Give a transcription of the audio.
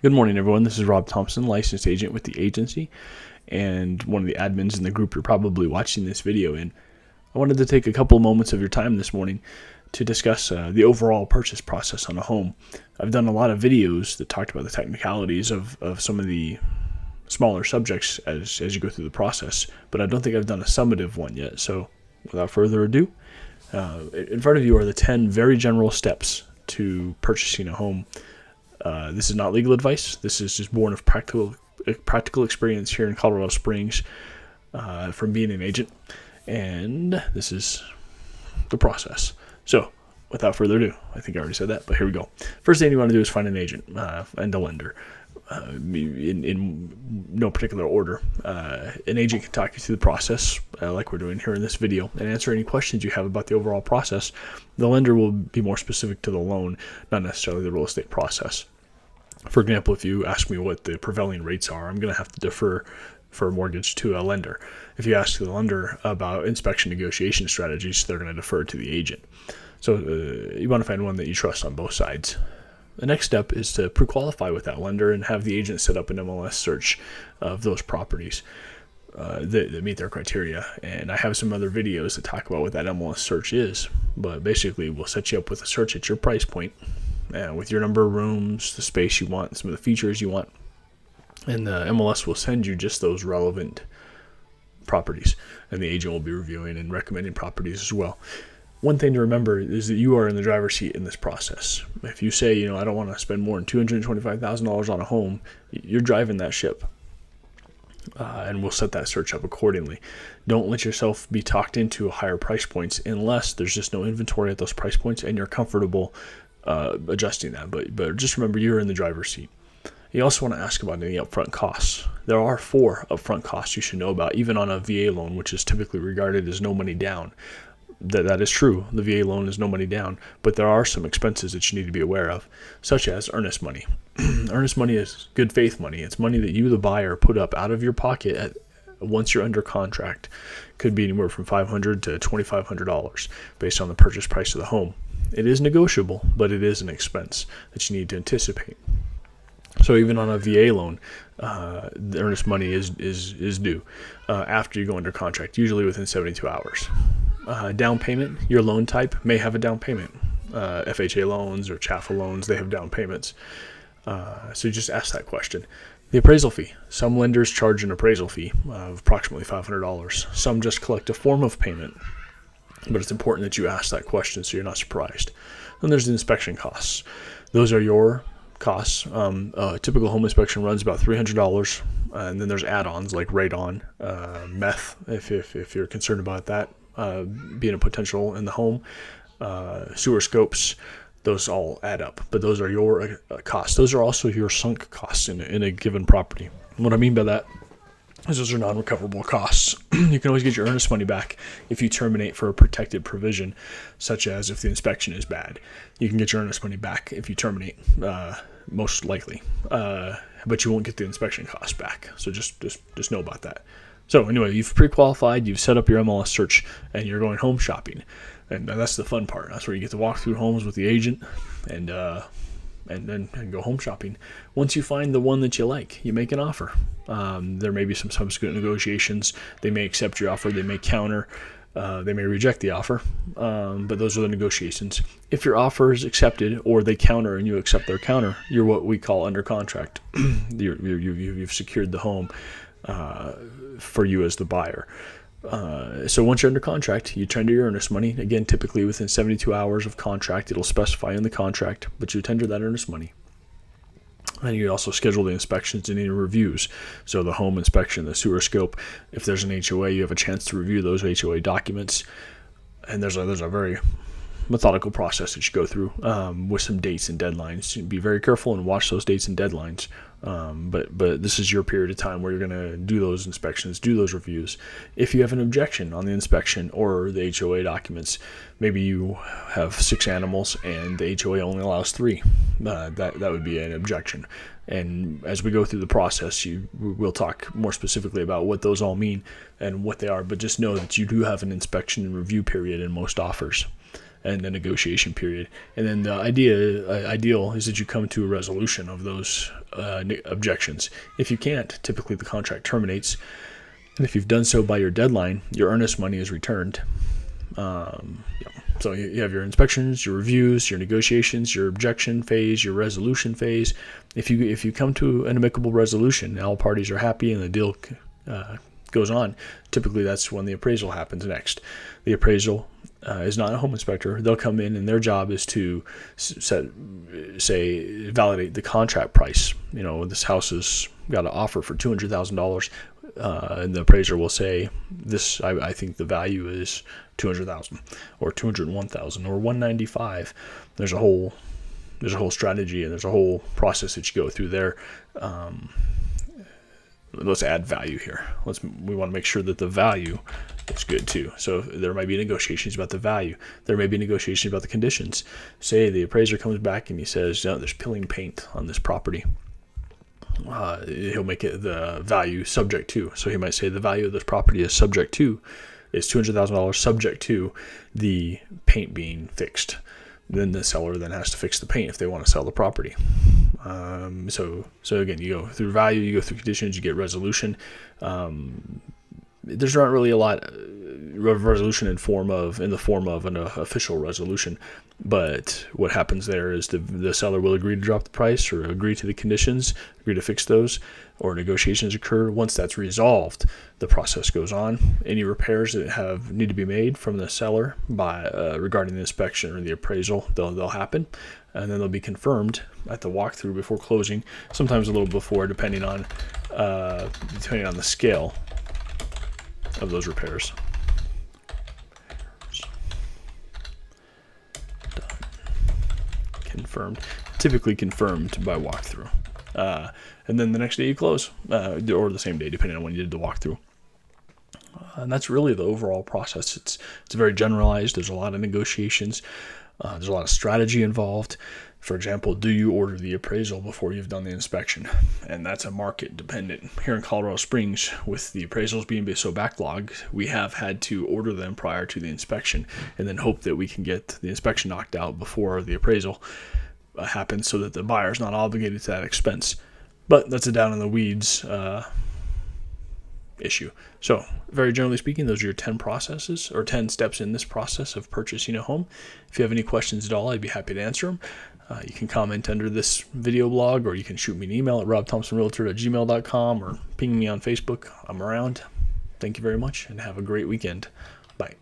Good morning, everyone. This is Rob Thompson, licensed agent with the agency and one of the admins in the group you're probably watching this video in. I wanted to take a couple moments of your time this morning to discuss the overall purchase process on a home. I've done a lot of videos that talked about the technicalities of some of the smaller subjects as you go through the process, but I don't think I've done a summative one yet. So without further ado, in front of you are the 10 very general steps to purchasing a home. This is not legal advice. This is just born of practical experience here in Colorado Springs from being an agent. And this is the process. So without further ado, I think I already said that, but here we go. First thing you want to do is find an agent and a lender in no particular order. An agent can talk you through the process like we're doing here in this video and answer any questions you have about the overall process. The lender will be more specific to the loan, not necessarily the real estate process. For example, if you ask me what the prevailing rates are, I'm going to have to defer for a mortgage to a lender. If you ask the lender about inspection negotiation strategies, they're going to defer to the agent. So you want to find one that you trust on both sides. The next step is to pre-qualify with that lender and have the agent set up an MLS search of those properties that meet their criteria. And I have some other videos that talk about what that MLS search is, but basically we'll set you up with a search at your price point, with your number of rooms, the space you want, some of the features you want, and the MLS will send you just those relevant properties, and the agent will be reviewing and recommending properties as well. One thing to remember is that you are in the driver's seat in this process. If you say, I don't want to spend more than $225,000 on a home, you're driving that ship, and we'll set that search up accordingly. Don't let yourself be talked into higher price points unless there's just no inventory at those price points and you're comfortable adjusting that, but just remember you're in the driver's seat. You also want to ask about any upfront costs. There are 4 upfront costs you should know about, even on a VA loan, which is typically regarded as no money down. That is true. The VA loan is no money down, but there are some expenses that you need to be aware of, such as earnest money. Earnest money is good faith money. It's money that you, the buyer, put up out of your pocket once you're under contract. Could be anywhere from $500 to $2,500 based on the purchase price of the home. It is negotiable, but it is an expense that you need to anticipate. So even on a VA loan, the earnest money is due after you go under contract, usually within 72 hours. Down payment, your loan type may have a down payment. FHA loans or CHFA loans, they have down payments. So you just ask that question. The appraisal fee. Some lenders charge an appraisal fee of approximately $500. Some just collect a form of payment. But it's important that you ask that question so you're not surprised. Then there's the inspection costs. Those are your costs. A typical home inspection runs about $300, and then there's add-ons like radon, meth, if you're concerned about that being a potential in the home, sewer scopes. Those all add up, but those are your costs. Those are also your sunk costs in a given property. And what I mean by that is those are non-recoverable costs. You can always get your earnest money back if you terminate for a protected provision, such as if the inspection is bad. You can get your earnest money back if you terminate, most likely, but you won't get the inspection costs back. So just know about that. So anyway, you've pre-qualified, you've set up your MLS search, and you're going home shopping, and that's the fun part. That's where you get to walk through homes with the agent and go home shopping. Once you find the one that you like, you make an offer. There may be some subsequent negotiations. They may accept your offer. They may counter. They may reject the offer. But those are the negotiations. If your offer is accepted or they counter and you accept their counter, you're what we call under contract. You've secured the home for you as the buyer. So once you're under contract, you tender your earnest money. Again, typically within 72 hours of contract, it'll specify in the contract, but you tender that earnest money. And you also schedule the inspections and any reviews. So the home inspection, the sewer scope, if there's an HOA, you have a chance to review those HOA documents. And there's a very methodical process that you go through with some dates and deadlines. Be very careful and watch those dates and deadlines. But this is your period of time where you're going to do those inspections, do those reviews. If you have an objection on the inspection or the HOA documents, maybe you have 6 animals and the HOA only allows 3. That would be an objection. And as we go through the process, we'll talk more specifically about what those all mean and what they are. But just know that you do have an inspection and review period in most offers. and the negotiation period. And then the ideal is that you come to a resolution of those objections. If you can't, typically the contract terminates. And if you've done so by your deadline, your earnest money is returned. So you have your inspections, your reviews, your negotiations, your objection phase, your resolution phase. If you come to an amicable resolution, all parties are happy and the deal goes on, typically that's when the appraisal happens next. The appraisal is not a home inspector. They'll come in and their job is to validate the contract price. This house has got an offer for $200,000. And the appraiser will say, "This, I think the value is $200,000, or $201,000, or $195." There's a whole strategy and there's a whole process that you go through there. Let's add value here. We want to make sure that the value is good too. So there might be negotiations about the value. There may be negotiations about the conditions. Say the appraiser comes back and he says, "No, there's peeling paint on this property." He'll make it the value subject to. So he might say the value of this property is $200,000 subject to the paint being fixed. Then the seller then has to fix the paint if they want to sell the property. So again, you go through value, you go through conditions, you get resolution. There's not really a lot of resolution in the form of an official resolution, but what happens there is the seller will agree to drop the price or agree to the conditions, agree to fix those, or negotiations occur. Once that's resolved, the process goes on. Any repairs that need to be made from the seller regarding the inspection or the appraisal, they'll happen, and then they'll be confirmed at the walkthrough before closing. Sometimes a little before, depending on the scale of those repairs. Confirmed, typically confirmed by walkthrough, and then the next day you close, or the same day depending on when you did the walkthrough. And that's really the overall process. It's very generalized. There's a lot of negotiations. There's a lot of strategy involved. For example, do you order the appraisal before you've done the inspection? And that's a market dependent. Here in Colorado Springs, with the appraisals being so backlogged, we have had to order them prior to the inspection and then hope that we can get the inspection knocked out before the appraisal happens so that the buyer's not obligated to that expense. But that's a down in the weeds issue. So very generally speaking, those are your 10 processes or 10 steps in this process of purchasing a home. If you have any questions at all, I'd be happy to answer them. You can comment under this video blog, or you can shoot me an email at robthompsonrealtor@gmail.com or ping me on Facebook. I'm around. Thank you very much and have a great weekend. Bye.